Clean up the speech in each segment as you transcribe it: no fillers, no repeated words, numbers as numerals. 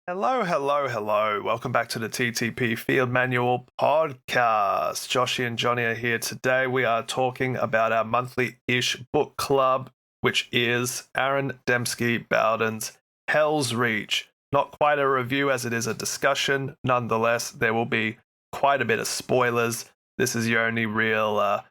Hello, hello, hello. Welcome back to the TTP Field Manual podcast. Joshy and Johnny are here today. We are talking about our monthly-ish book club, which is Aaron Dembski-Bowden's Helsreach. Not quite a review as it is a discussion. Nonetheless, there will be quite a bit of spoilers. This is your only real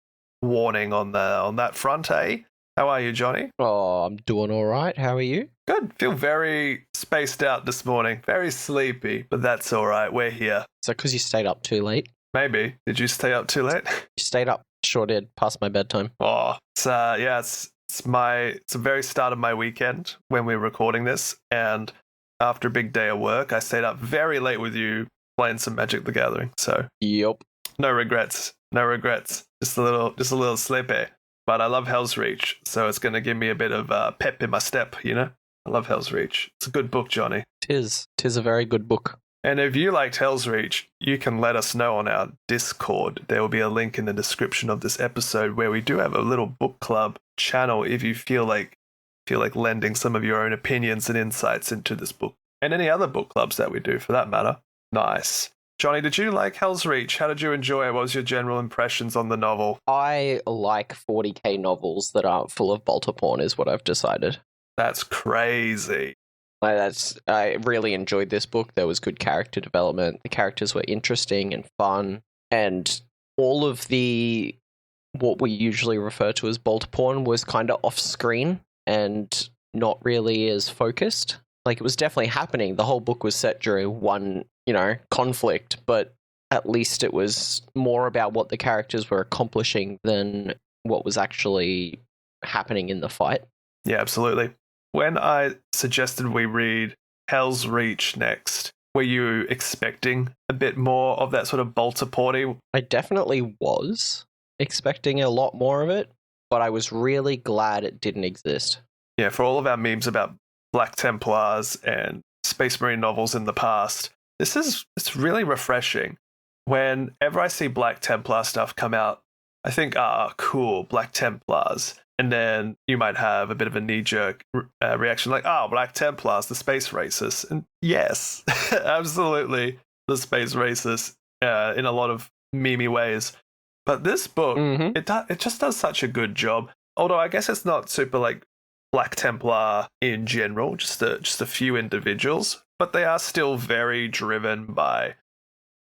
warning on that front, eh? How are you, Johnny? Oh, I'm doing all right. How are you? Good. Feel very spaced out this morning. Very sleepy, but that's all right. We're here. Is that because you stayed up too late? Maybe. Did you stay up too late? You stayed up. Sure did. Past my bedtime. Oh, it's the very start of my weekend when we're recording this, and after a big day of work, I stayed up very late with you playing some Magic the Gathering. So Yep. no regrets. No regrets. Just a little sleepy. But I love Helsreach, so it's going to give me a bit of pep in my step, you know? I love Helsreach. It's a good book, Johnny. Tis a very good book. And if you liked Helsreach, you can let us know on our Discord. There will be a link in the description of this episode where we do have a little book club channel if you feel like lending some of your own opinions and insights into this book. And any other book clubs that we do, for that matter. Nice. Johnny, did you like Helsreach? How did you enjoy it? What was your general impressions on the novel? I like 40k novels that aren't full of bolter porn, is what I've decided. That's crazy. I really enjoyed this book. There was good character development. The characters were interesting and fun. And all of the, what we usually refer to as bolter porn, was kind of off screen and not really as focused. Like, it was definitely happening. The whole book was set during one, conflict, but at least it was more about what the characters were accomplishing than what was actually happening in the fight. Yeah, absolutely. When I suggested we read Helsreach next, were you expecting a bit more of that sort of bolter porny? I definitely was expecting a lot more of it, but I was really glad it didn't exist. Yeah, for all of our memes about Black Templars and Space Marine novels in the past, it's really refreshing. Whenever I see Black Templar stuff come out, I think, cool, Black Templars. And then you might have a bit of a knee-jerk reaction like, Black Templars, the space racists. And yes, absolutely the space racists in a lot of memey ways. But this book, it just does such a good job. Although I guess it's not super like Black Templar in general, just a few individuals. But they are still very driven by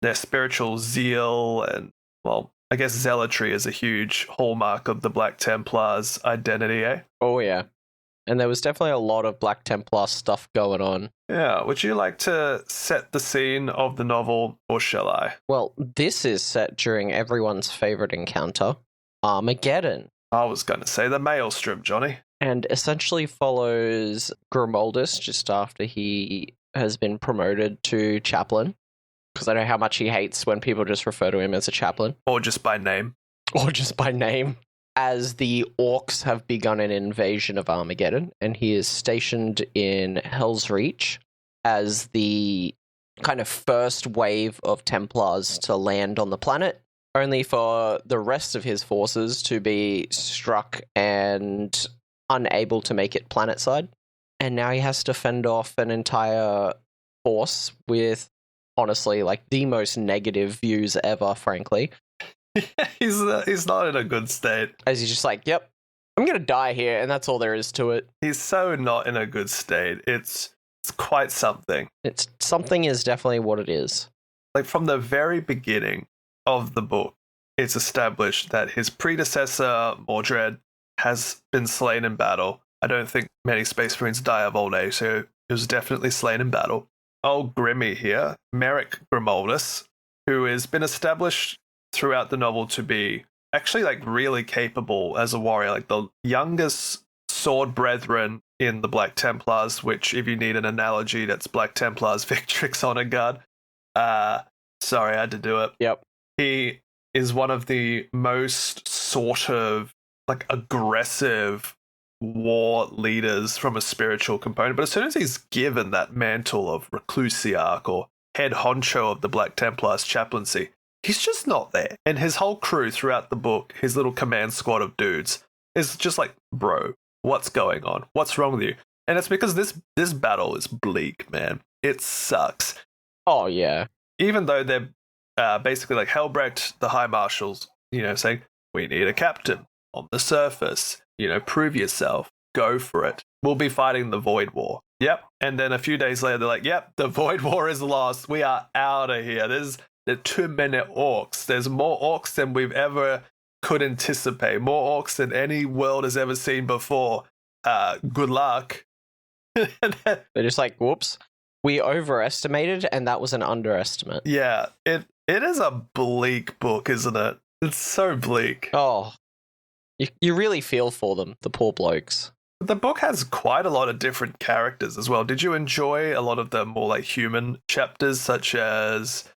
their spiritual zeal and, well, I guess zealotry is a huge hallmark of the Black Templars' identity, eh? Oh, yeah. And there was definitely a lot of Black Templar stuff going on. Yeah. Would you like to set the scene of the novel, or shall I? Well, this is set during everyone's favorite encounter, Armageddon. I was going to say the Maelstrom, Johnny. And essentially follows Grimaldus just after he has been promoted to Chaplain. Because I know how much he hates when people just refer to him as a chaplain. Or just by name. As the orcs have begun an invasion of Armageddon, and he is stationed in Helsreach as the kind of first wave of Templars to land on the planet, only for the rest of his forces to be struck and unable to make it planetside. And now he has to fend off an entire force with, honestly, like the most negative views ever, frankly. He's not in a good state. As he's just like, yep, I'm going to die here, and that's all there is to it. He's so not in a good state. It's quite something. Something is definitely what it is. Like, from the very beginning of the book, it's established that his predecessor, Mordred, has been slain in battle. I don't think many Space Marines die of old age, so he was definitely slain in battle. Old Grimmy here, Merek Grimaldus, who has been established throughout the novel to be actually like really capable as a warrior, like the youngest sword brethren in the Black Templars, which, if you need an analogy, that's Black Templars Victrix Honor Guard. Sorry, I had to do it. Yep. He is one of the most sort of like aggressive war leaders from a spiritual component, but as soon as he's given that mantle of reclusiarch or head honcho of the Black Templars chaplaincy, he's just not there. And his whole crew throughout the book, his little command squad of dudes, is just like, bro, what's going on? What's wrong with you? And it's because this battle is bleak, man. it sucks. Oh, yeah. Even though they're basically like Helbrecht, the High Marshals, saying, we need a captain on the surface. Prove yourself. Go for it. We'll be fighting the Void War. Yep. And then a few days later, they're like, yep, the Void War is lost. We are out of here. There are too many orcs. There's more orcs than we've ever could anticipate. More orcs than any world has ever seen before. Good luck. They're just like, whoops. We overestimated, and that was an underestimate. Yeah. It is a bleak book, isn't it? It's so bleak. Oh, you really feel for them, the poor blokes. The book has quite a lot of different characters as well. Did you enjoy a lot of the more like human chapters, such as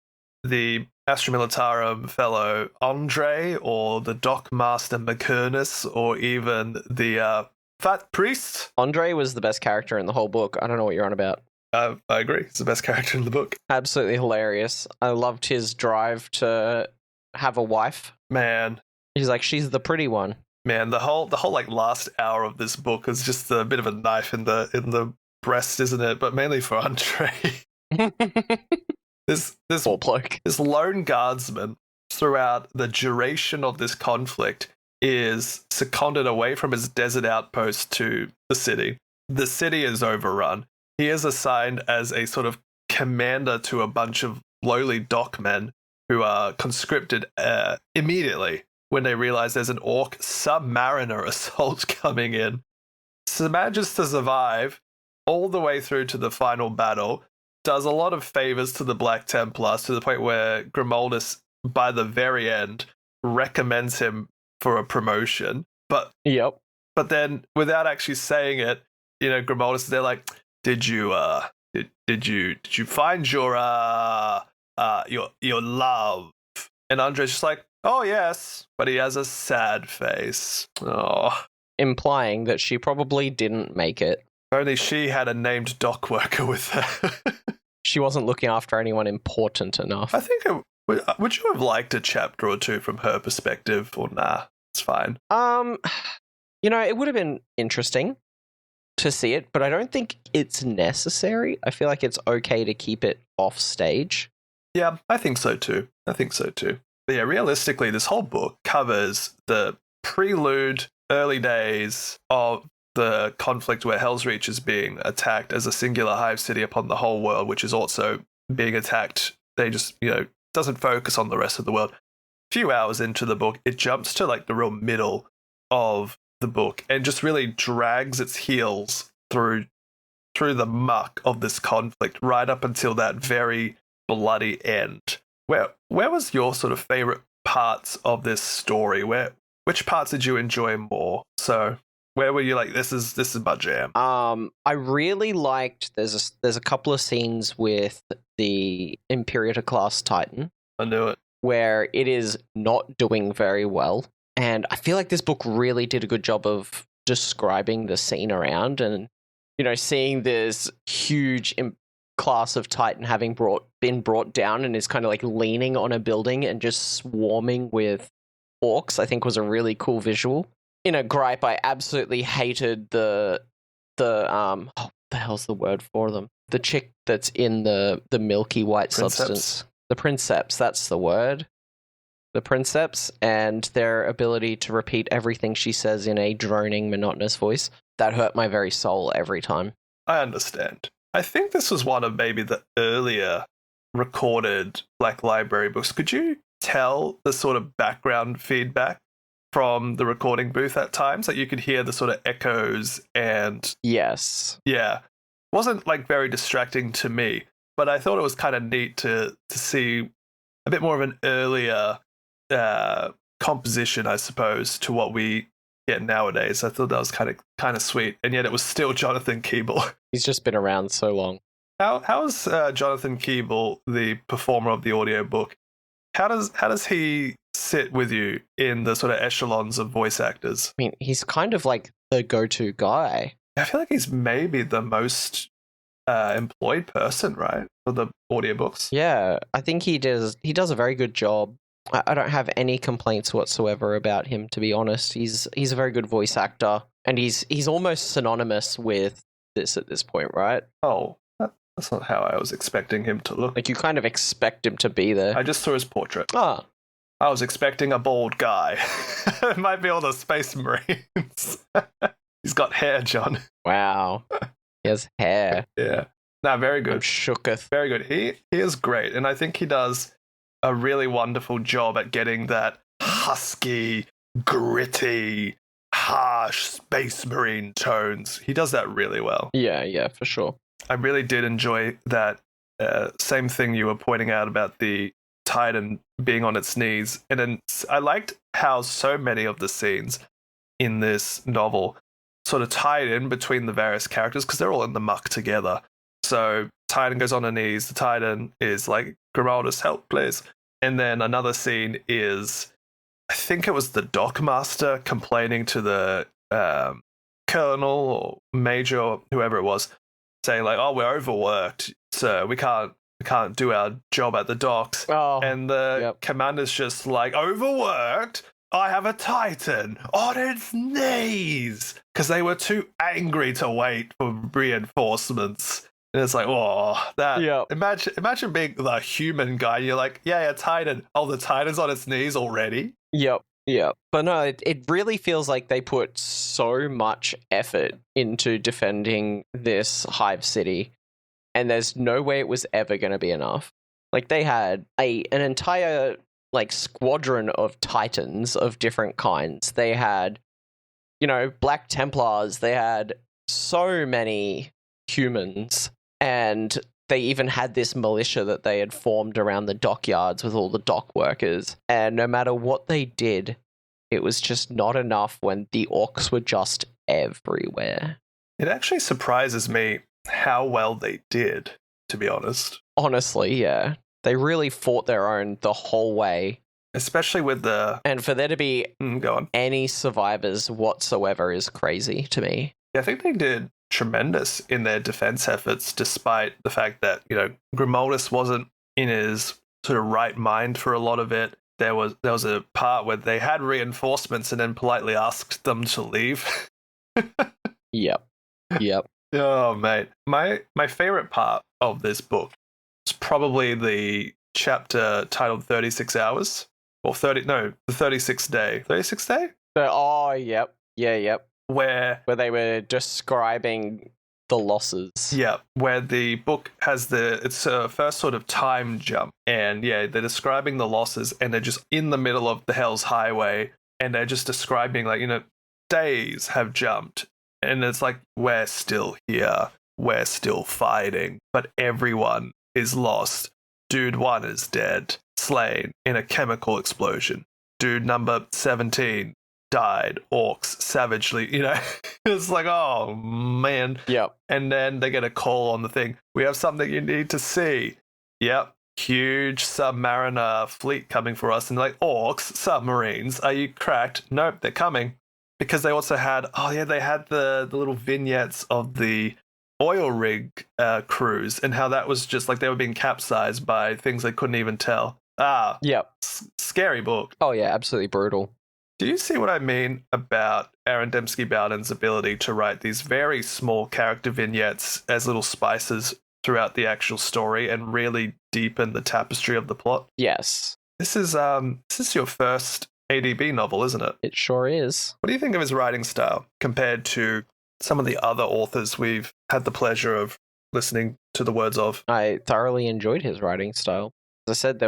the Astra Militarum fellow Andre, or the Dock Master Macurnus, or even the Fat Priest? Andre was the best character in the whole book. I don't know what you're on about. I agree. He's the best character in the book. Absolutely hilarious. I loved his drive to have a wife. Man. He's like, she's the pretty one. Man, the whole like last hour of this book is just a bit of a knife in the breast, isn't it? But mainly for Andre. This poor bloke. This lone guardsman throughout the duration of this conflict is seconded away from his desert outpost to the city. The city is overrun. He is assigned as a sort of commander to a bunch of lowly dockmen who are conscripted immediately when they realize there's an orc submariner assault coming in. So manages to survive all the way through to the final battle, does a lot of favors to the Black Templars to the point where Grimaldus, by the very end, recommends him for a promotion. But then, without actually saying it, Grimaldus, they're like, did you find your love? And Andre's just like, oh yes, but he has a sad face. Oh, implying that she probably didn't make it. Only she had a named dock worker with her. She wasn't looking after anyone important enough. I think would you have liked a chapter or two from her perspective, or nah? It's fine. It would have been interesting to see it, but I don't think it's necessary. I feel like it's okay to keep it off stage. Yeah, I think so too. But yeah, realistically, this whole book covers the prelude, early days of the conflict where Helsreach is being attacked as a singular hive city upon the whole world, which is also being attacked. They just, doesn't focus on the rest of the world. A few hours into the book, it jumps to like the real middle of the book and just really drags its heels through the muck of this conflict right up until that very bloody end. Where was your sort of favorite parts of this story? Which parts did you enjoy more? So where were you like, this is my jam? I really liked there's a couple of scenes with the Imperator class Titan. I knew it. Where it is not doing very well. And I feel like this book really did a good job of describing the scene around and, seeing this huge class of Titan having been brought down and is kind of like leaning on a building and just swarming with orcs, I think was a really cool visual. In a gripe, I absolutely hated the what the hell's the word for them? The chick that's in the milky white substance. The princeps, that's the word. The princeps and their ability to repeat everything she says in a droning, monotonous voice. That hurt my very soul every time. I understand. I think this was one of maybe the earlier recorded Black Library books. Could you tell the sort of background feedback from the recording booth at times? Like you could hear the sort of echoes and... Yes. Yeah. Wasn't like very distracting to me, but I thought it was kind of neat to see a bit more of an earlier composition, I suppose, to what we get nowadays. I thought that was kind of sweet, and yet it was still Jonathan Keeble. He's just been around so long. How is Jonathan Keeble, the performer of the audiobook? How does he sit with you in the sort of echelons of voice actors? I mean, he's kind of like the go-to guy. I feel like he's maybe the most employed person, right, for the audiobooks. Yeah, I think he does a very good job. I don't have any complaints whatsoever about him, to be honest. He's a very good voice actor, and he's almost synonymous with this at this point, right? Oh, That's not how I was expecting him to look. Like, you kind of expect him to be there. I just saw his portrait. Ah. I was expecting a bald guy. It might be all the Space Marines. He's got hair, John. Wow. He has hair. Yeah. No, very good. I'm shooketh. Very good. He is great. And I think he does a really wonderful job at getting that husky, gritty, harsh Space Marine tones. He does that really well. Yeah, for sure. I really did enjoy that same thing you were pointing out about the Titan being on its knees. And then I liked how so many of the scenes in this novel sort of tied in between the various characters because they're all in the muck together. So Titan goes on her knees. The Titan is like, Grimaldus, help, please. And then another scene is, I think it was the dockmaster complaining to the colonel or major or whoever it was, saying like, "Oh, we're overworked, so we can't do our job at the docks." Oh, and the commander's just like, "Overworked? I have a Titan on its knees," because they were too angry to wait for reinforcements. And it's like, oh, that. Yep. Imagine being the human guy. You're like, yeah, Titan. Oh, the Titan's on its knees already. Yep. But no, it really feels like they put so much effort into defending this Hive city, and there's no way it was ever going to be enough. Like, they had an entire like squadron of Titans of different kinds. They had, Black Templars. They had so many humans, and they even had this militia that they had formed around the dockyards with all the dock workers. And no matter what they did, it was just not enough when the orcs were just everywhere. It actually surprises me how well they did, to be honest. Honestly, yeah. They really fought their own the whole way. Especially with the... And for there to be go on. Any survivors whatsoever is crazy to me. Yeah, I think they did tremendous in their defense efforts, despite the fact that, Grimaldus wasn't in his sort of right mind for a lot of it. There was a part where they had reinforcements and then politely asked them to leave. Yep. Oh, mate. My favorite part of this book is probably the chapter titled 36 Hours. Or the 36th Day. 36th Day? Oh, yep. Yeah. Where they were describing the losses. Yeah, where the book has it's a first sort of time jump. And yeah, they're describing the losses and they're just in the middle of the Hell's Highway and they're just describing like, days have jumped. And it's like, we're still here. We're still fighting. But everyone is lost. Dude 1 is dead, slain in a chemical explosion. Dude number 17 died, orcs savagely, It's like, oh, man. Yep. And then they get a call on the thing. We have something you need to see. Yep. Huge submariner fleet coming for us. And like, orcs, submarines, are you cracked? Nope, they're coming. Because they also had, they had the little vignettes of the oil rig cruise and how that was just like they were being capsized by things they couldn't even tell. Yep. Scary book. Oh, yeah, absolutely brutal. Do you see what I mean about Aaron Dembski-Bowden's ability to write these very small character vignettes as little spices throughout the actual story and really deepen the tapestry of the plot? Yes. This is your first ADB novel, isn't it? It sure is. What do you think of his writing style compared to some of the other authors we've had the pleasure of listening to the words of? I thoroughly enjoyed his writing style. As I said, it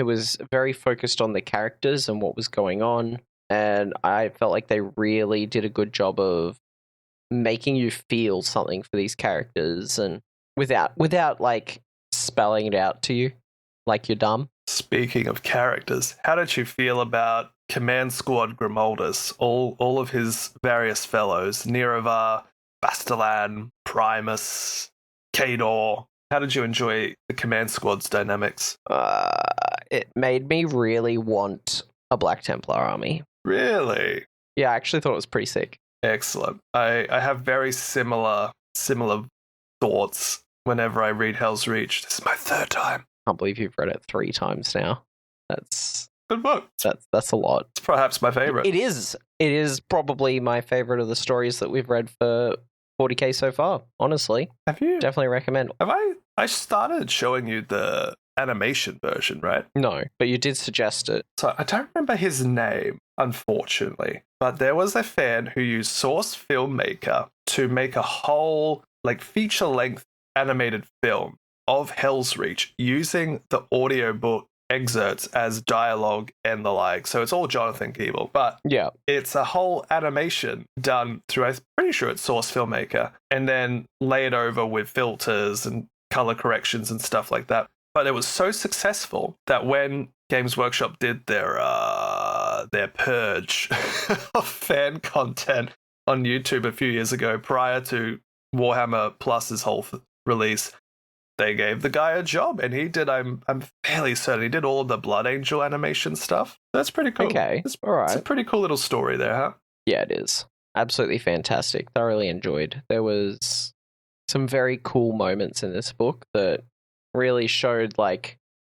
was very focused on the characters and what was going on. And I felt like they really did a good job of making you feel something for these characters and without like spelling it out to you like you're dumb. Speaking of characters, how did you feel about Command Squad Grimaldus, all of his various fellows, Nerevar, Bastilan, Primus, Kador? How did you enjoy the Command Squad's dynamics? It made me really want a Black Templar army. Really? Yeah, I actually thought it was pretty sick. Excellent. I have very similar thoughts whenever I read Helsreach. This is my third time. I can't believe you've read it 3 times now. That's good book. That's a lot. It's perhaps my favorite. It is. It is probably my favorite of the stories that we've read for 40k so far, honestly. Have you? Definitely recommend. I started showing you the animation version, right? No, but you did suggest it. So I don't remember his name, unfortunately, but there was a fan who used Source Filmmaker to make a whole feature-length animated film of Helsreach using the audiobook excerpts as dialogue and the like. So it's all Jonathan Keeble, but yeah, it's a whole animation done through, I'm pretty sure it's Source Filmmaker, and then laid over with filters and color corrections and stuff like that. But it was so successful that when Games Workshop did their purge of fan content on YouTube a few years ago, prior to Warhammer Plus's whole release, they gave the guy a job, and he did. I'm fairly certain he did all of the Blood Angel animation stuff. That's pretty cool. Okay, all right. It's a pretty cool little story there, huh? Yeah, it is. Absolutely fantastic. Thoroughly enjoyed. There some very cool moments in this book that really showed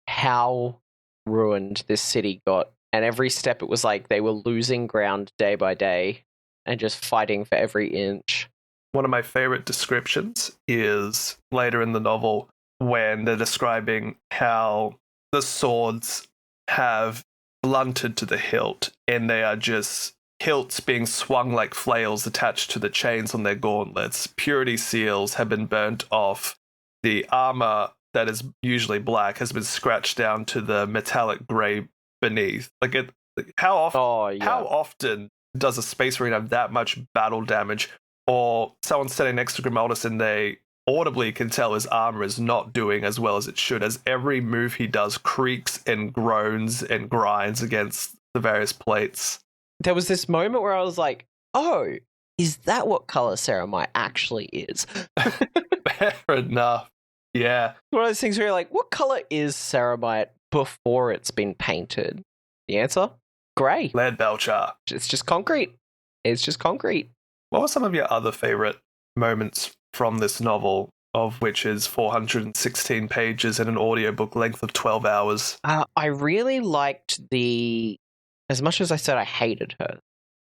how ruined this city got, and every step it was like they were losing ground day by day and just fighting for every inch. One of my favorite descriptions is later in the novel when they're describing how the swords have blunted to the hilt, and they are just hilts being swung like flails attached to the chains on their gauntlets. Purity seals have been burnt off. The armor that is usually black has been scratched down to the metallic grey beneath. How often does a Space Marine have that much battle damage? Or someone standing next to Grimaldus and they audibly can tell his armor is not doing as well as it should, as every move he does creaks and groans and grinds against the various plates. There was this moment where I was like, oh, is that what color ceramite actually is? Fair enough. Yeah. One of those things where you're like, what color is ceramite before it's been painted? The answer? Grey. Lead Belcher. It's just concrete. It's just concrete. What were some of your other favorite moments from this novel, of which is 416 pages and an audiobook length of 12 hours? I really liked as much as I said I hated her,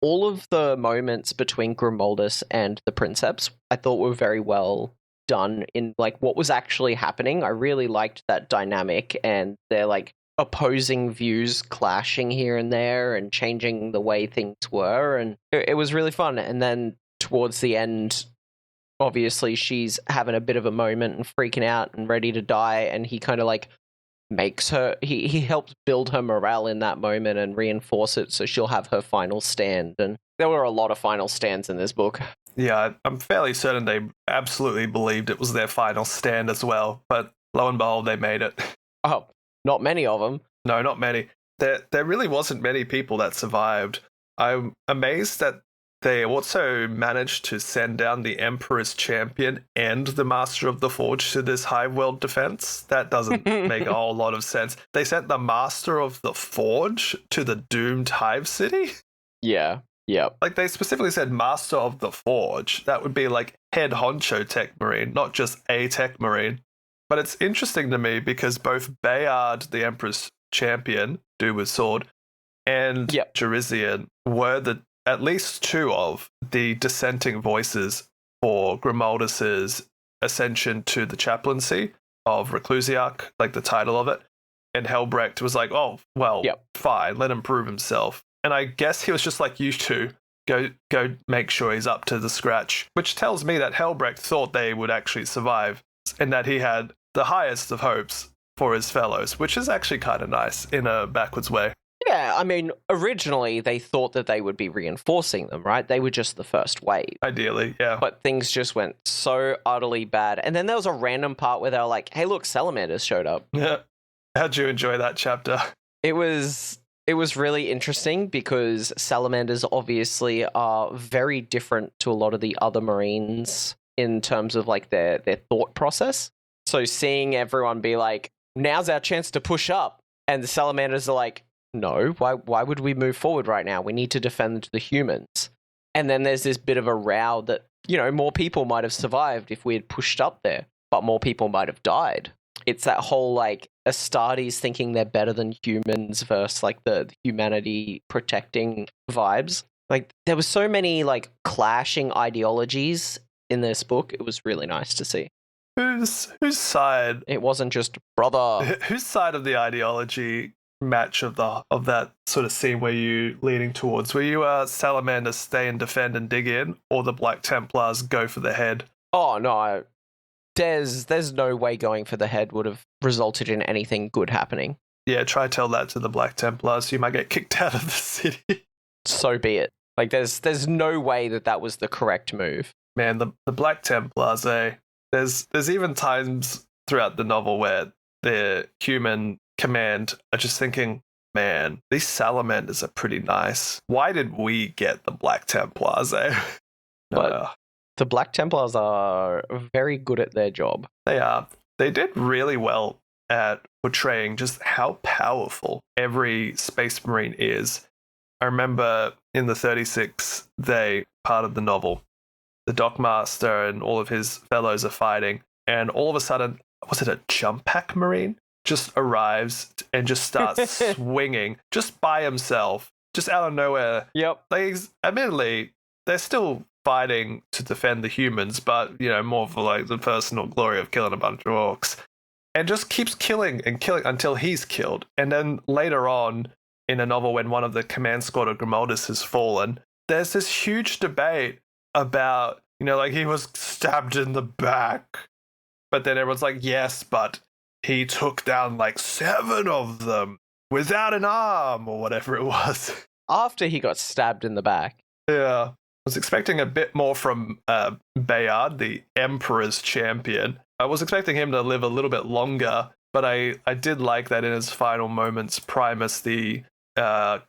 all of the moments between Grimaldus and the Princeps I thought were very well done in what was actually happening. I really liked that dynamic, and their opposing views clashing here and there and changing the way things were, and it was really fun. And then towards the end, obviously she's having a bit of a moment and freaking out and ready to die, and he kind of makes her, he helped build her morale in that moment and reinforce it so she'll have her final stand. And there were a lot of final stands in this book. Yeah, I'm fairly certain they absolutely believed it was their final stand as well, but lo and behold, they made it. Oh, not many of them. No, not many. There really wasn't many people that survived. I'm amazed that they also managed to send down the Emperor's Champion and the Master of the Forge to this Hive World defense. That doesn't make a whole lot of sense. They sent the Master of the Forge to the doomed Hive City? Yeah. Yep. They specifically said Master of the Forge. That would be head honcho tech marine, not just a tech marine. But it's interesting to me because both Bayard, the Emperor's Champion, dude with sword, and Jerizian were at least two of the dissenting voices for Grimaldus's ascension to the chaplaincy of Reclusiarch, the title of it. And Helbrecht was oh, well, fine, let him prove himself. And I guess he was just you two, go make sure he's up to the scratch, which tells me that Helbrecht thought they would actually survive and that he had the highest of hopes for his fellows, which is actually kind of nice in a backwards way. Yeah, I mean, originally they thought that they would be reinforcing them, right? They were just the first wave. Ideally, yeah. But things just went so utterly bad. And then there was a random part where they were like, hey, look, Salamanders showed up. Yeah. How'd you enjoy that chapter? It was really interesting because Salamanders obviously are very different to a lot of the other Marines in terms of their thought process. So seeing everyone be now's our chance to push up, and the Salamanders are no, why would we move forward right now? We need to defend the humans. And then there's this bit of a row that, more people might have survived if we had pushed up there, but more people might have died. It's that whole Astartes thinking they're better than humans versus the humanity protecting vibes. There was so many clashing ideologies in this book. It was really nice to see. Whose side? It wasn't just brother. Whose side of the ideology match of that sort of scene were you leaning towards? Were you Salamander stay and defend and dig in, or the Black Templars go for the head? Oh no, there's no way going for the head would have resulted in anything good happening. Yeah, try tell that to the Black Templars. You might get kicked out of the city. So be it. Like there's no way that was the correct move. Man, the Black Templars, eh? There's even times throughout the novel where the human command are just thinking, man, these salamanders are pretty nice. Why did we get the Black Templars, eh? But the Black Templars are very good at their job. They are. They did really well at portraying just how powerful every Space Marine is. I remember in the 36th day part of the novel, the Dockmaster and all of his fellows are fighting, and all of a sudden, was it a jump pack Marine? Just arrives and just starts swinging just by himself, just out of nowhere. Yep. Admittedly, they're still fighting to defend the humans, but, more for like the personal glory of killing a bunch of orcs. And just keeps killing and killing until he's killed. And then later on, in a novel when one of the command squad of Grimaldus has fallen, there's this huge debate about, like he was stabbed in the back. But then everyone's like, yes, but he took down like 7 of them without an arm or whatever it was. After he got stabbed in the back. Yeah. I was expecting a bit more from Bayard, the Emperor's champion. I was expecting him to live a little bit longer, but I did like that in his final moments, Primus, the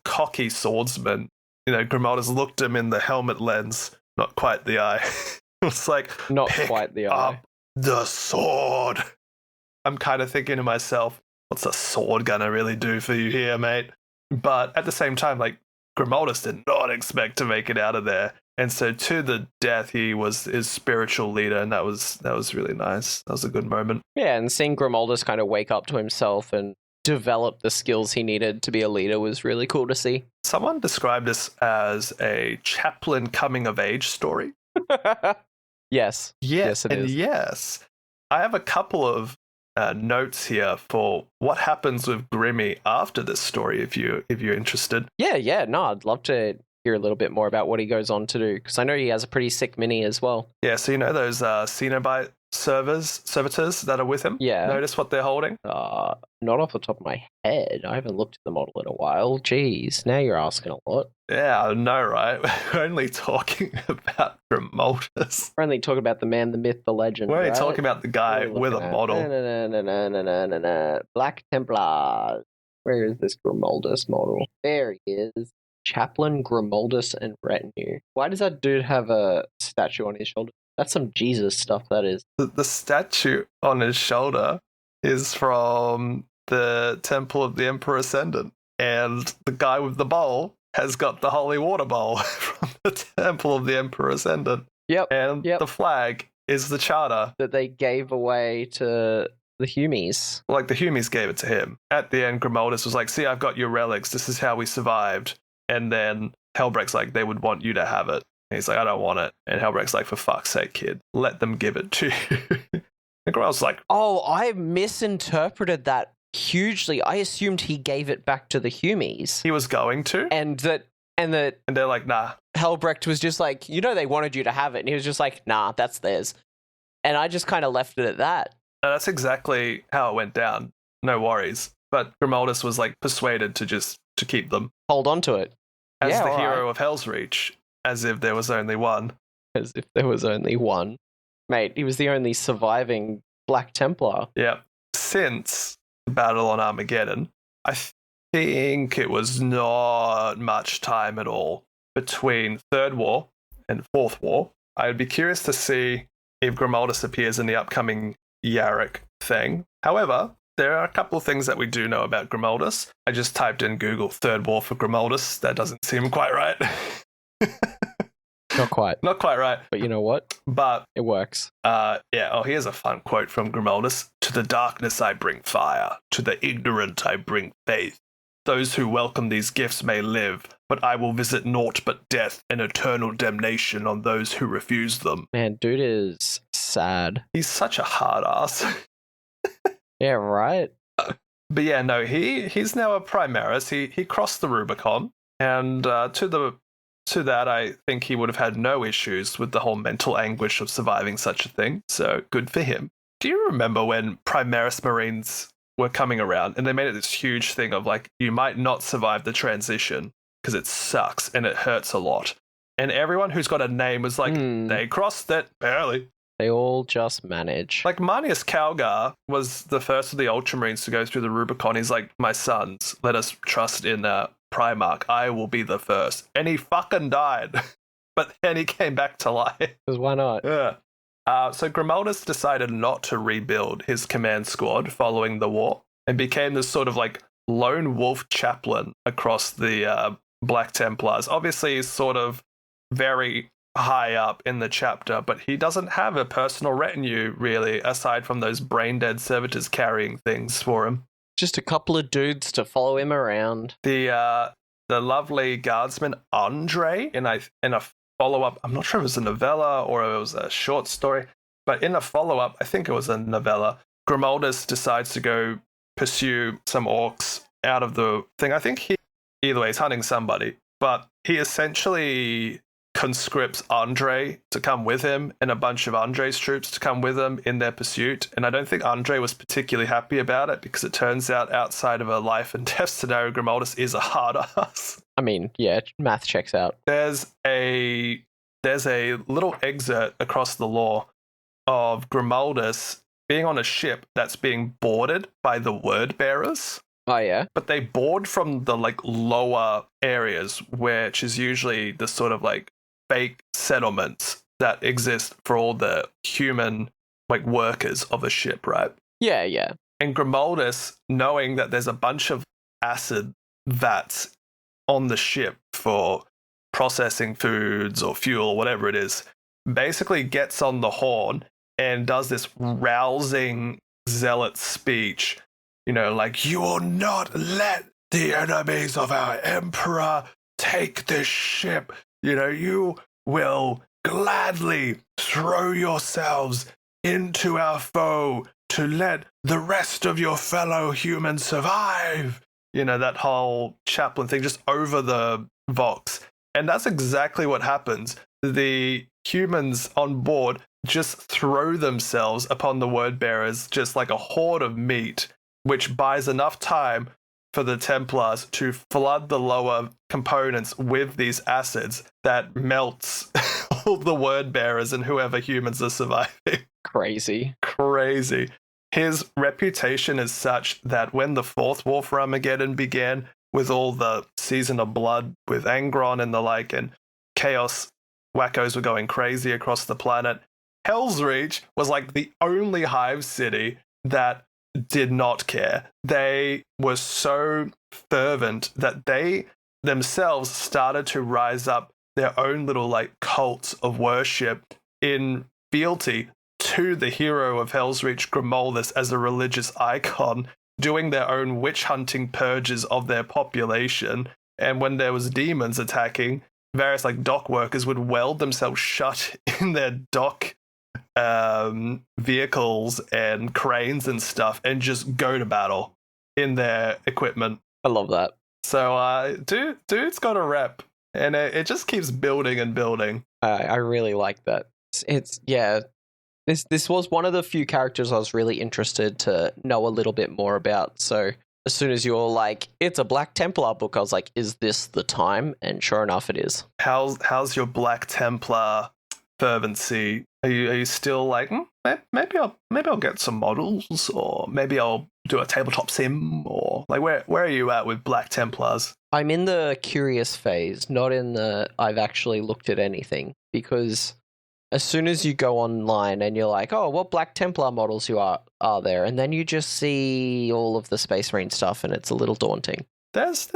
cocky swordsman, Grimaldus looked him in the helmet lens, not quite the eye. It was like, not quite the eye. Up the sword. I'm kind of thinking to myself, what's a sword gonna really do for you here, mate? But at the same time, like, Grimaldus did not expect to make it out of there. And so to the death, he was his spiritual leader, and that was really nice. That was a good moment. Yeah, and seeing Grimaldus kind of wake up to himself and develop the skills he needed to be a leader was really cool to see. Someone described this as a Chaplain coming-of-age story. Yes. Yes, it is. Yes. I have a couple of notes here for what happens with Grimmy after this story, if you're interested. Yeah. No, I'd love to hear a little bit more about what he goes on to do, because I know he has a pretty sick mini as well. Yeah, so those Cenobite servitors that are with him? Yeah. Notice what they're holding? Not off the top of my head. I haven't looked at the model in a while. Jeez, now you're asking a lot. Yeah, I know, right? We're only talking about Grimaldus. We're only talking about the man, the myth, the legend. We're only right? talking about the guy with a model. No. Black Templars. Where is this Grimaldus model? There he is. Chaplain, Grimaldus, and retinue. Why does that dude have a statue on his shoulder? That's some Jesus stuff, that is. The statue on his shoulder is from the Temple of the Emperor Ascendant. And the guy with the bowl has got the holy water bowl from the Temple of the Emperor Ascendant. Yep. And the flag is the charter that they gave away to the Humies. Like, the Humies gave it to him. At the end, Grimaldus was like, see, I've got your relics. This is how we survived. And then Helbrecht's like, they would want you to have it. And he's like, I don't want it. And Helbrecht's like, for fuck's sake, kid, let them give it to you. And Grimaldus like, oh, I misinterpreted that hugely. I assumed he gave it back to the Humies. He was going to. And they're like, nah. Helbrecht was just like, they wanted you to have it. And he was just like, nah, that's theirs. And I just kind of left it at that. That's exactly how it went down. No worries. But Grimaldus was like persuaded to keep them. Hold on to it. As the hero of Helsreach. As if there was only one. As if there was only one. Mate, he was the only surviving Black Templar. Yeah. Since the battle on Armageddon, I think it was not much time at all between Third War and Fourth War. I would be curious to see if Grimaldus appears in the upcoming Yarrick thing. However, there are a couple of things that we do know about Grimaldus. I just typed in Google Third War for Grimaldus. That doesn't seem quite right. Not quite. Not quite right. But you know what? But it works. Here's a fun quote from Grimaldus. To the darkness I bring fire. To the ignorant I bring faith. Those who welcome these gifts may live. but I will visit naught but death and eternal damnation on those who refuse them. Man, dude is sad. He's such a hard ass. Yeah, right? But yeah, no, he's now a Primaris. He crossed the Rubicon, and to that, I think he would have had no issues with the whole mental anguish of surviving such a thing. So good for him. Do you remember when Primaris Marines were coming around and they made it this huge thing of like, you might not survive the transition because it sucks and it hurts a lot. And everyone who's got a name was like, they crossed it, barely. They all just manage. Like Marnius Calgar was the first of the Ultramarines to go through the Rubicon. He's like, my sons, let us trust in Primarch. I will be the first. And he fucking died. But then he came back to life. Because why not? Yeah. So Grimaldus decided not to rebuild his command squad following the war and became this sort of like lone wolf chaplain across the Black Templars. Obviously, he's sort of very high up in the chapter, but he doesn't have a personal retinue, really, aside from those brain-dead servitors carrying things for him. Just a couple of dudes to follow him around. The lovely guardsman Andre in a follow-up, I'm not sure if it was a novella or it was a short story, but in a follow-up, I think it was a novella, Grimaldus decides to go pursue some orcs out of the thing. I think either way, he's hunting somebody, but he essentially conscripts Andre to come with him and a bunch of Andre's troops to come with him in their pursuit. And I don't think Andre was particularly happy about it because it turns out outside of a life and death scenario, Grimaldus is a hard ass. I mean, yeah, math checks out. There's a little excerpt across the lore of Grimaldus being on a ship that's being boarded by the word bearers. Oh, yeah? But they board from the like lower areas, which is usually the sort of like fake settlements that exist for all the human like workers of a ship, right? Yeah, yeah. And Grimaldus, knowing that there's a bunch of acid vats on the ship for processing foods or fuel, whatever it is, basically gets on the horn and does this rousing zealot speech, you know, like, you will not let the enemies of our emperor take this ship. You know, you will gladly throw yourselves into our foe to let the rest of your fellow humans survive. You know, that whole chaplain thing just over the Vox. And that's exactly what happens. The humans on board just throw themselves upon the word bearers, just like a horde of meat, which buys enough time for the Templars to flood the lower components with these acids that melts all the word bearers and whoever humans are surviving. Crazy. His reputation is such that when the Fourth War for Armageddon began, with all the Season of Blood with Angron and the like, and chaos wackos were going crazy across the planet, Helsreach was like the only Hive city that did not care. They were so fervent that they themselves started to rise up their own little like cults of worship in fealty to the hero of Helsreach, Grimaldus, as a religious icon, doing their own witch hunting purges of their population. And when there was demons attacking, various like dock workers would weld themselves shut in their dock vehicles and cranes and stuff and just go to battle in their equipment. I love that. So dude's got a rep, and it just keeps building and building. I really like that. It's yeah. This was one of the few characters I was really interested to know a little bit more about. So as soon as you were like, it's a Black Templar book, I was like, is this the time? And sure enough, it is. How's your Black Templar fervency? Are you still like, maybe I'll get some models, or maybe I'll do a tabletop sim, or like where are you at with Black Templars? I'm in the curious phase, not in the I've actually looked at anything, because as soon as you go online and you're like, oh, what Black Templar models are there? And then you just see all of the Space Marine stuff and it's a little daunting. There's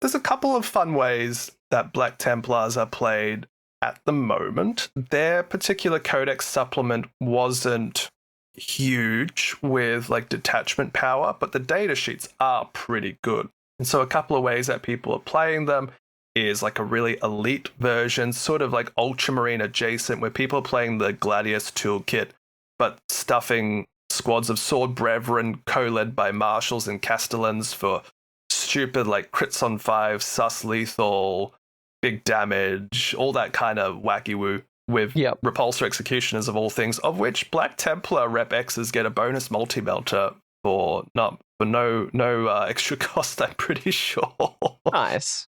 a couple of fun ways that Black Templars are played at the moment. Their particular codex supplement wasn't huge with like detachment power, but the data sheets are pretty good. And so a couple of ways that people are playing them is like a really elite version, sort of like Ultramarine adjacent, where people are playing the Gladius toolkit, but stuffing squads of sword brethren co-led by marshals and castellans for stupid like crits on 5, sus lethal, big damage, all that kind of wacky woo, with repulsor executioners of all things, of which Black Templar Rep X's get a bonus multi-melter for no extra cost, I'm pretty sure. Nice.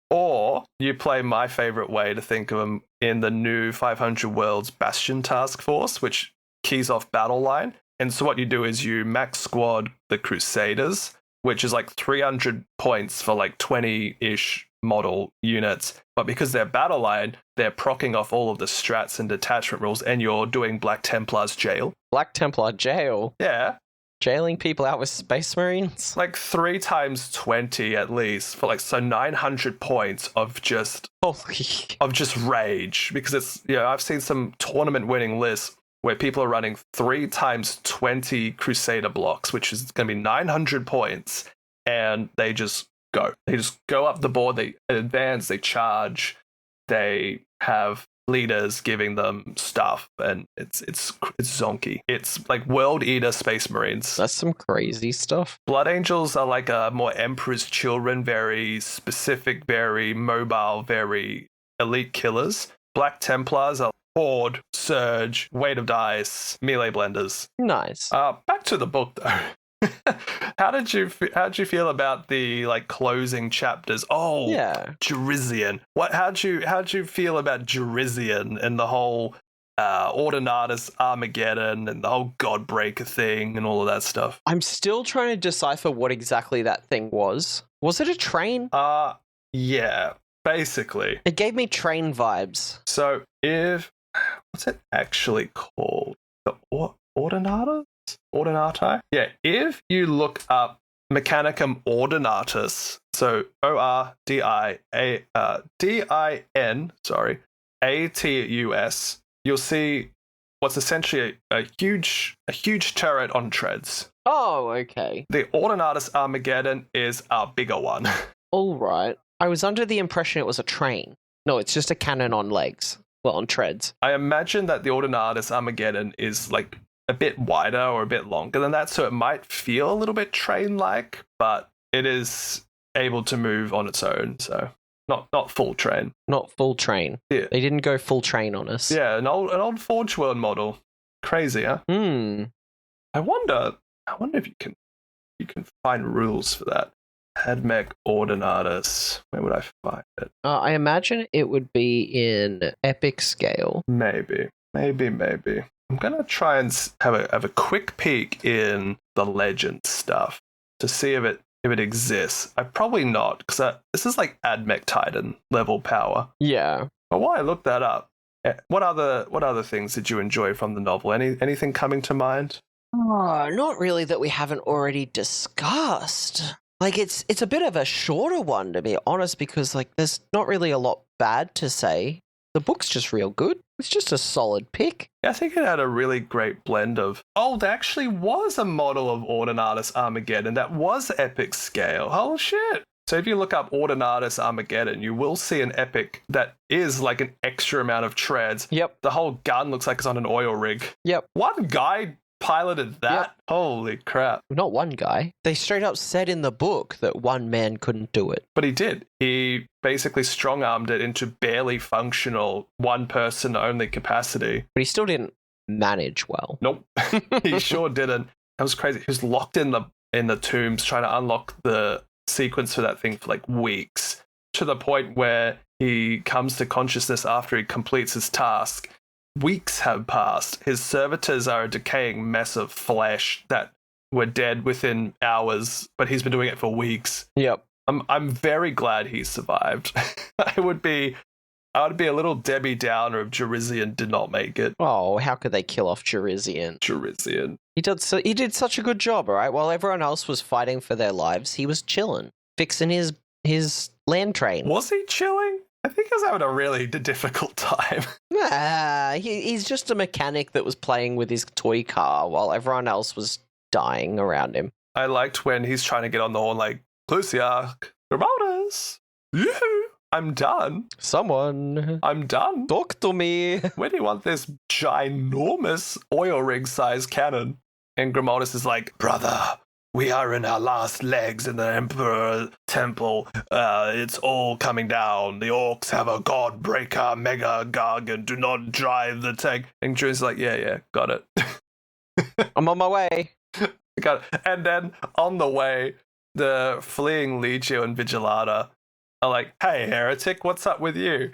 Or you play my favorite way to think of them in the new 500 Worlds Bastion Task Force, which keys off battle line. And so what you do is you max squad the Crusaders, which is like 300 points for like 20-ish model units. But because they're battle line, they're procking off all of the strats and detachment rules, and you're doing Black Templars jail. Black Templar jail? Yeah. Jailing people out with Space Marines? Like 3 times 20 at least, for like, so 900 points of just rage. Because it's, I've seen some tournament winning lists where people are running 3 times 20 Crusader blocks, which is going to be 900 points, and they just go. They just go up the board, they advance, they charge, they have leaders giving them stuff, and it's zonky. It's like World Eater Space Marines. That's some crazy stuff. Blood Angels are like a more Emperor's Children, very specific, very mobile, very elite killers. Black Templars are Horde, Surge, Weight of Dice, melee blenders. Nice. Back to the book though. How did you feel about the like closing chapters? Oh, yeah, Jerizian. How'd you feel about Jerizian and the whole Ordinatus Armageddon and the whole Godbreaker thing and all of that stuff? I'm still trying to decipher what exactly that thing was. Was it a train? Yeah, basically. It gave me train vibes. So what's it actually called? The Ordinatus? Ordinati? Yeah, if you look up Mechanicum Ordinatus, so Ordin, you'll see what's essentially a huge turret on treads. Oh, okay. The Ordinatus Armageddon is a bigger one. All right. I was under the impression it was a train. No, it's just a cannon on legs. Well, on treads. I imagine that the Ordinatus Armageddon is like a bit wider or a bit longer than that, so it might feel a little bit train-like, but it is able to move on its own, so not full train. Not full train. Yeah. They didn't go full train on us. Yeah, an old Forge World model. Crazy, huh? I wonder if you can find rules for that. Admech Ordinatus. Where would I find it? I imagine it would be in epic scale. Maybe. I'm going to try and have a quick peek in the legend stuff to see if it exists. Probably not, because this is like Admech Titan level power. Yeah. But while I look that up, what other things did you enjoy from the novel? Anything coming to mind? Not really that we haven't already discussed. Like, it's a bit of a shorter one, to be honest, because like there's not really a lot bad to say. The book's just real good. It's just a solid pick. Yeah, I think it had a really great blend of... Oh, there actually was a model of Ordinatus Armageddon that was epic scale. Oh, shit. So if you look up Ordinatus Armageddon, you will see an epic that is like an extra amount of treads. Yep. The whole gun looks like it's on an oil rig. Yep. One guy piloted that? Yep. Holy crap. Not one guy. They straight up said in the book that one man couldn't do it. But he did. He basically strong-armed it into barely functional one-person-only capacity. But he still didn't manage well. Nope. He sure didn't. That was crazy. He was locked in the tombs trying to unlock the sequence for that thing for like weeks, to the point where he comes to consciousness after he completes his task. Weeks have passed. His servitors are a decaying mess of flesh that were dead within hours, but he's been doing it for weeks. Yep. I'm very glad he survived. I would be a little Debbie Downer if Jerizian did not make it. Oh, how could they kill off Jerizian? He did such a good job, all right? While everyone else was fighting for their lives, he was chilling, fixing his land train. Was he chilling? I think he was having a really difficult time. He's just a mechanic that was playing with his toy car while everyone else was dying around him. I liked when he's trying to get on the horn like, Clusiarch, Grimaldus, yoo-hoo. I'm done. Someone I'm done. talk to me. Where do you want this ginormous oil rig size cannon? And Grimaldus is like, brother, we are in our last legs in the Emperor Temple. It's all coming down. The orcs have a God-breaker mega gargan. Do not drive the tank. And Drew's like, yeah, got it. I'm on my way. Got it. And then on the way, the fleeing Legio and Vigilata are like, hey, heretic, what's up with you?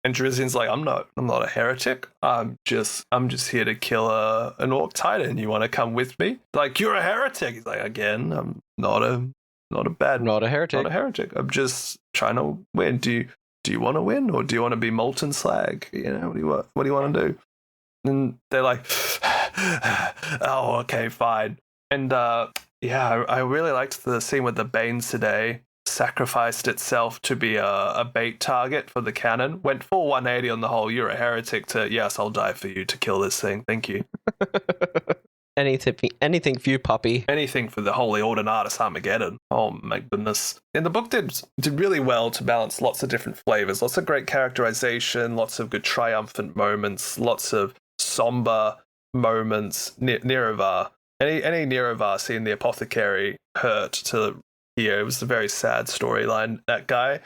And Drizzin's like, I'm not a heretic. I'm just here to kill an orc titan. You want to come with me? Like, you're a heretic. He's like, again, I'm not a heretic. Not a heretic. I'm just trying to win. Do you want to win, or do you want to be molten slag? You know, what do you want to do? And they're like, oh, okay, fine. And I really liked the scene with the Banes today. Sacrificed itself to be a bait target for the cannon. Went full 180 on the whole, you're a heretic, to, yes, I'll die for you to kill this thing. Thank you. Anything for you, puppy. Anything for the holy Ordinatus Armageddon. Oh my goodness. And the book did really well to balance lots of different flavors. Lots of great characterization, lots of good triumphant moments, lots of somber moments. Nirovar. Any Nirovar seeing the apothecary hurt to hear. It was a very sad storyline, that guy.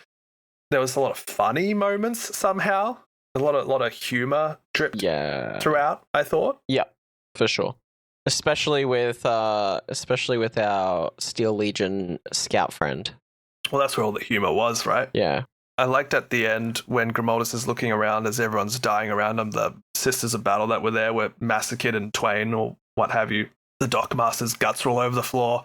There was a lot of funny moments somehow. A lot of humor dripped throughout, I thought. Yeah, for sure. Especially with our Steel Legion scout friend. Well, that's where all the humor was, right? Yeah. I liked at the end when Grimaldus is looking around as everyone's dying around him, the Sisters of Battle that were there were massacred in twain or what have you. The Dockmaster's guts were all over the floor.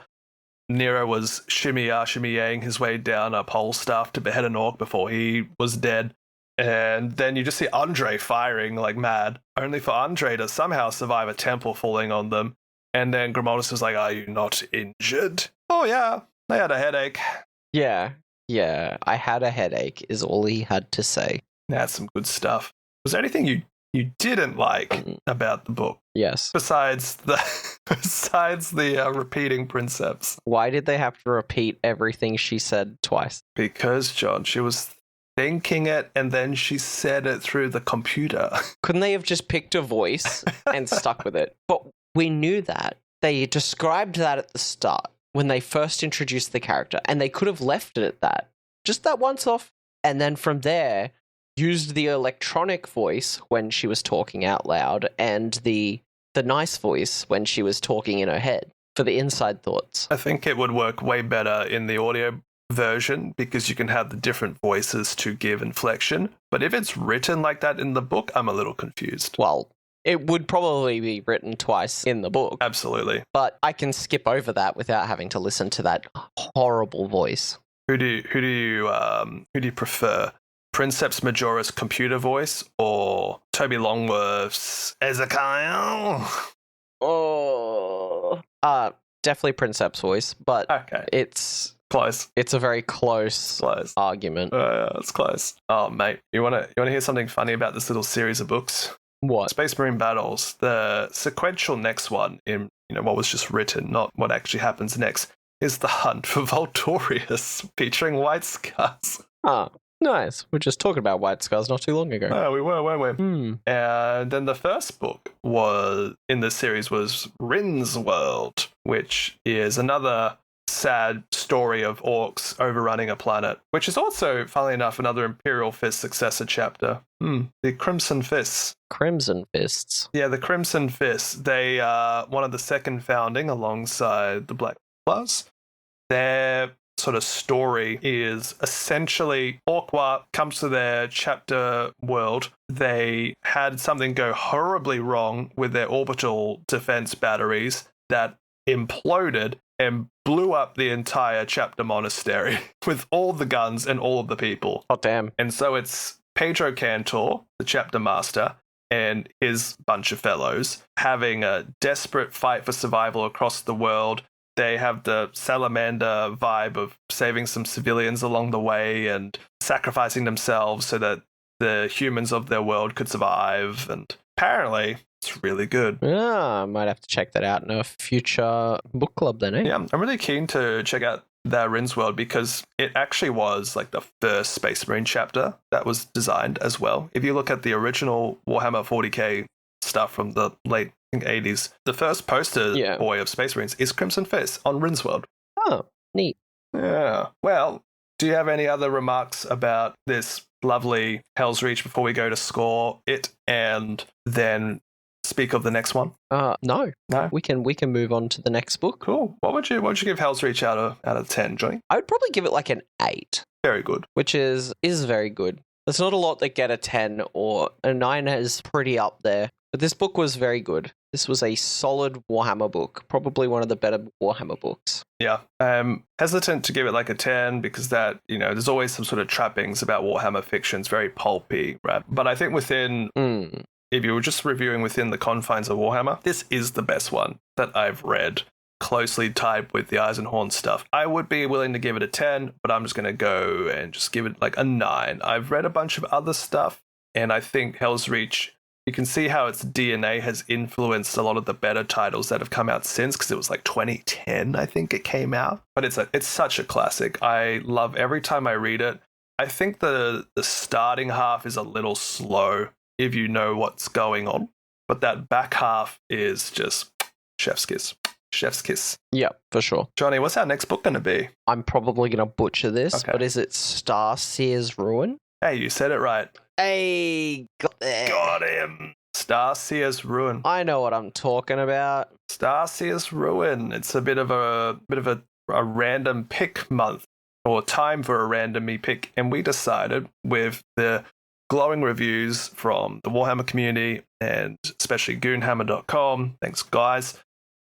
Nero was shimmy-yang his way down a pole staff to behead an orc before he was dead. And then you just see Andre firing like mad, only for Andre to somehow survive a temple falling on them. And then Grimaldus was like, are you not injured? Oh yeah, I had a headache. Yeah, I had a headache is all he had to say. That's some good stuff. Was there anything you didn't like about the book? Yes. Besides the repeating princeps. Why did they have to repeat everything she said twice? Because, John, she was thinking it and then she said it through the computer. Couldn't they have just picked a voice and stuck with it? But we knew that. They described that at the start when they first introduced the character, and they could have left it at that. Just that once off. And then from there, used the electronic voice when she was talking out loud and the nice voice when she was talking in her head for the inside thoughts. I think it would work way better in the audio version because you can have the different voices to give inflection. But if it's written like that in the book, I'm a little confused. Well, it would probably be written twice in the book. Absolutely. But I can skip over that without having to listen to that horrible voice. Who do you prefer? Princeps Majoris computer voice or Toby Longworth's Ezekiel? Oh, definitely Princeps voice, but okay. It's close. It's a very close argument. It's close. Oh, mate, you wanna hear something funny about this little series of books? What? Space Marine Battles. The sequential next one in what was just written, not what actually happens next, is the Hunt for Voltorius, featuring White Scars. Ah. Nice. We're just talking about White Scars not too long ago. Oh, we were, weren't we? Hmm. And then the first book in the series was Rin's World, which is another sad story of orcs overrunning a planet, which is also, funnily enough, another Imperial Fist successor chapter. The Crimson Fists. Crimson Fists. Yeah, the Crimson Fists. They are one of the second founding alongside the Black Templars. Their sort of story is essentially Ork Waaagh comes to their chapter world. They had something go horribly wrong with their orbital defense batteries that imploded and blew up the entire chapter monastery with all the guns and all of the people. Oh, damn. And so it's Pedro Cantor, the chapter master, and his bunch of fellows having a desperate fight for survival across the world. They have the salamander vibe of saving some civilians along the way and sacrificing themselves so that the humans of their world could survive. And apparently, it's really good. Yeah, I might have to check that out in a future book club then, eh? Yeah, I'm really keen to check out that Rinceworld because it actually was like the first Space Marine chapter that was designed as well. If you look at the original Warhammer 40k stuff from the late 80s, the first poster boy of Space Marines is Crimson Fist on Rinceworld. Oh, neat. Yeah. Well, do you have any other remarks about this lovely Helsreach before we go to score it and then speak of the next one? No. No. We can move on to the next book. Cool. What would you give Helsreach out of 10, Johnny? I would probably give it like an 8. Very good. Which is very good. There's not a lot that get a 10, or a 9 is pretty up there. But this book was very good. This was a solid Warhammer book. Probably one of the better Warhammer books. Yeah. I'm hesitant to give it like a 10 because that, there's always some sort of trappings about Warhammer fiction. It's very pulpy, right? But I think if you were just reviewing within the confines of Warhammer, this is the best one that I've read, closely tied with the Eyes and Horns stuff. I would be willing to give it a 10, but I'm just going to go and just give it like a 9. I've read a bunch of other stuff, and I think Helsreach, you can see how its DNA has influenced a lot of the better titles that have come out since, because it was like 2010, I think it came out. But it's such a classic. I love every time I read it. I think the starting half is a little slow if you know what's going on, but that back half is just chef's kiss. Chef's kiss. Yeah, for sure. Johnny, what's our next book going to be? I'm probably going to butcher this, but is it Starseer's Ruin? Hey, you said it right. Hey, got him. Starseer's Ruin. I know what I'm talking about. Starseer's Ruin. It's a bit of a random pick month, or time for a randomly pick, and we decided with the glowing reviews from the Warhammer community and especially goonhammer.com, thanks guys,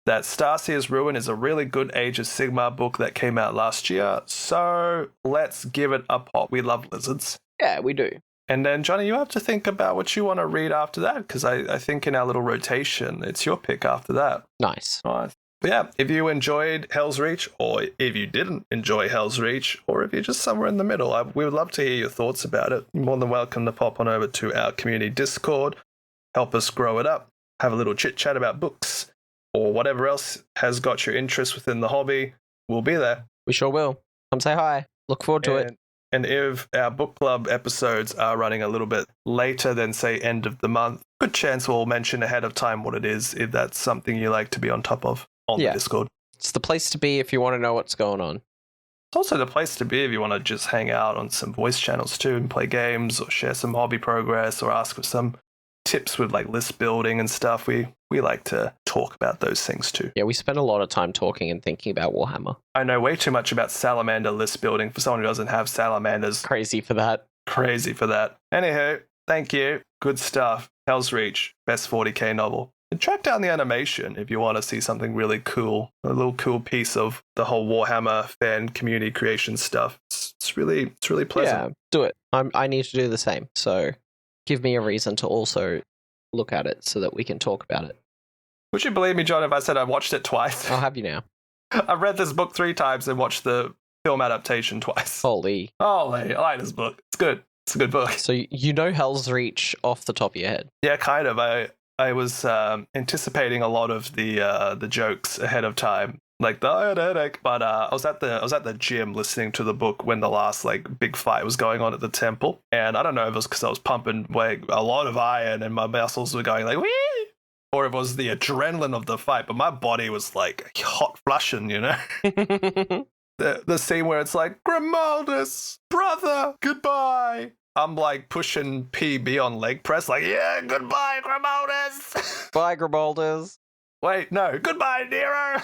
that Starseer's Ruin is a really good Age of Sigmar book that came out last year. So let's give it a pop. We love lizards. Yeah, we do. And then, Johnny, you have to think about what you want to read after that, because I think in our little rotation, it's your pick after that. Nice. But yeah, if you enjoyed Helsreach, or if you didn't enjoy Helsreach, or if you're just somewhere in the middle, we would love to hear your thoughts about it. You're more than welcome to pop on over to our community Discord, help us grow it up, have a little chit-chat about books, or whatever else has got your interest within the hobby. We'll be there. We sure will. Come say hi. Look forward to it. And if our book club episodes are running a little bit later than, say, end of the month, good chance we'll mention ahead of time what it is, if that's something you like to be on top of on the Discord. It's the place to be if you want to know what's going on. It's also the place to be if you want to just hang out on some voice channels too and play games or share some hobby progress or ask for some tips with like list building and stuff. We like to talk about those things too. Yeah, we spend a lot of time talking and thinking about Warhammer. I know way too much about salamander list building for someone who doesn't have salamanders. Crazy for that. Anywho, thank you. Good stuff. Helsreach, best 40k novel. And track down the animation if you want to see something really cool. A little cool piece of the whole Warhammer fan community creation stuff. It's really pleasant. Yeah, do it. I need to do the same. So give me a reason to also look at it so that we can talk about it. Would you believe me, John, if I said I watched it twice? I'll have you now. I've read this book 3 times and watched the film adaptation twice. Holy. I like this book. It's good. It's a good book. So you know Helsreach off the top of your head? Yeah, kind of. I was anticipating a lot of the jokes ahead of time, like but I was at the gym listening to the book when the last like big fight was going on at the temple, and I don't know if it was because I was pumping like a lot of iron and my muscles were going like wee, or it was the adrenaline of the fight, but my body was like hot flushing, the scene where it's like Grimaldus, brother, goodbye. I'm like pushing PB on leg press, like, yeah, goodbye, Grimaldus. Bye, Grimaldus. Wait, no, goodbye, Nero.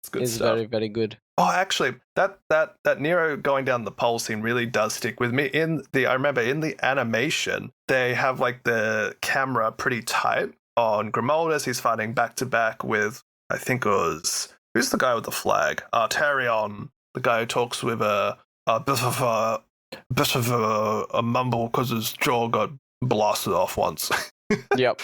It's good stuff. Very, very good. Oh, actually, that Nero going down the pole scene really does stick with me. I remember in the animation, they have like the camera pretty tight on Grimaldus. He's fighting back to back with, I think it was, who's the guy with the flag? Arterion, the guy who talks with a bit of a mumble because his jaw got blasted off once. Yep.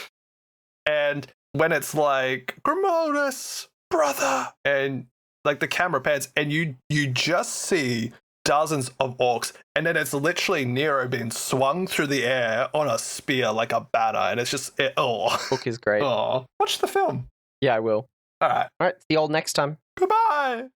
And when it's like, Grimaldus, brother, and like the camera pans, and you just see dozens of orcs, and then it's literally Nero being swung through the air on a spear like a batter, and it's just, Book is great. Oh, watch the film. Yeah, I will. All right. See you all next time. Goodbye.